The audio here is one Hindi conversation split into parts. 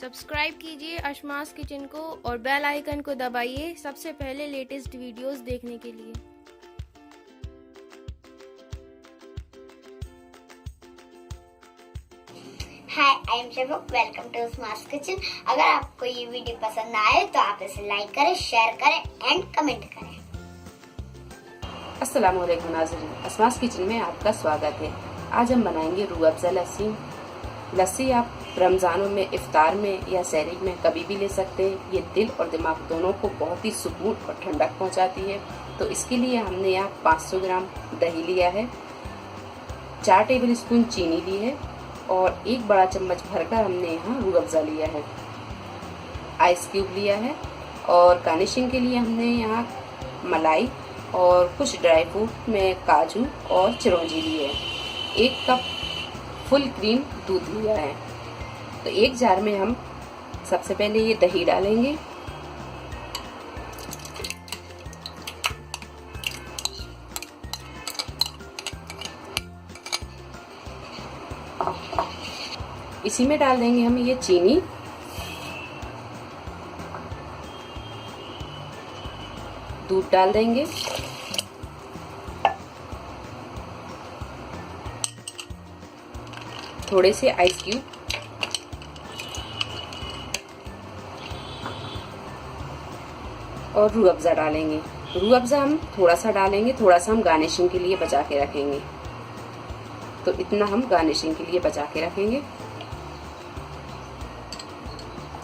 सब्सक्राइब कीजिए अशमास किचन को और बेल आइकन को दबाइए सबसे पहले लेटेस्ट वीडियोस देखने के लिए। Hi, I am Shafaq. Welcome to Ashma's kitchen. अगर आपको ये वीडियो पसंद आए तो आप इसे लाइक करें, शेयर करें एंड कमेंट करें। अस्सलाम वालेकुम नाज़रीन, अशमास किचन में आपका स्वागत है। आज हम बनाएंगे रूह अफ़ज़ा लस्सी। लस्सी आप रमज़ानों में, इफ्तार में या सहरी में कभी भी ले सकते हैं। ये दिल और दिमाग दोनों को बहुत ही सुकून और ठंडक पहुंचाती है। तो इसके लिए हमने यहाँ 500 ग्राम दही लिया है, 4 टेबल स्पून चीनी ली है और 1 बड़ा चम्मच भरकर हमने यहाँ रूह अफ़ज़ा लिया है, आइस क्यूब लिया है और गार्निशिंग के लिए हमने यहाँ मलाई और कुछ ड्राई फ्रूट में काजू और चिरौंजी ली है। 1 कप फुल क्रीम दूध लिया है। तो एक जार में हम सबसे पहले ये दही डालेंगे, इसी में डाल देंगे हम ये चीनी, दूध डाल देंगे, थोड़े से आइस क्यूब और रूह अफ़ज़ा डालेंगे। रूह अफ़ज़ा हम थोड़ा सा डालेंगे, थोड़ा सा हम गार्निशिंग के लिए बचा के रखेंगे। तो इतना हम गार्निशिंग के लिए बचा के रखेंगे।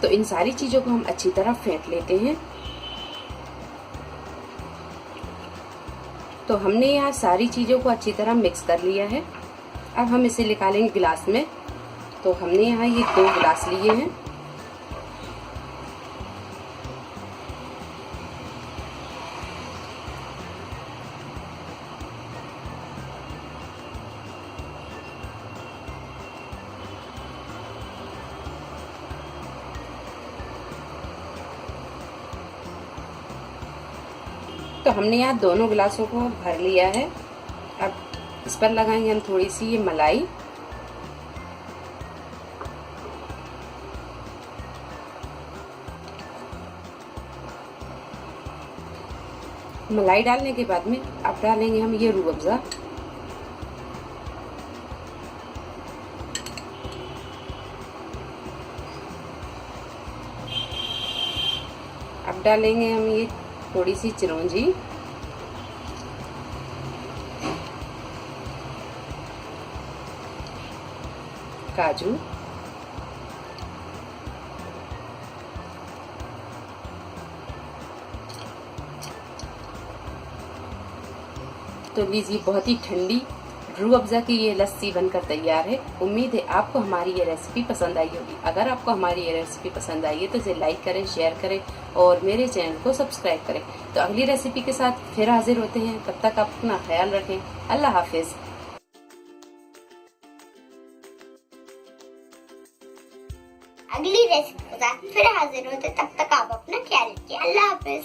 तो इन सारी चीजों को हम अच्छी तरह फेंट लेते हैं। तो हमने यहाँ सारी चीजों को अच्छी तरह मिक्स कर लिया है। अब हम इसे निकालेंगे गिलास में। तो हमने यहाँ ये 2 गिलास लिए हैं। तो हमने यहाँ दोनों गिलासों को भर लिया है। अब इस पर लगाएंगे हम थोड़ी सी ये मलाई, मलाई डालने के बाद में अब डालेंगे हम ये रूह अफ़ज़ा। अब डालेंगे हम ये थोड़ी सी चिरौंजी, काजू, तो लीजिए बहुत ही ठंडी रूह अफ़ज़ा की ये लस्सी बनकर तैयार है। उम्मीद है आपको हमारी ये रेसिपी पसंद आई होगी। अगर आपको हमारी ये रेसिपी पसंद आई है तो इसे लाइक करें, शेयर करें और मेरे चैनल को सब्सक्राइब करें। तो अगली रेसिपी के साथ फिर हाजिर होते हैं। तब तक आप अपना ख्याल रखें। अल्लाह हाफिज। अगली रेसिपी के साथ फिर हाजिर होते, तब तक आप अपना ख्याल रखिए। अल्लाह हाफिज।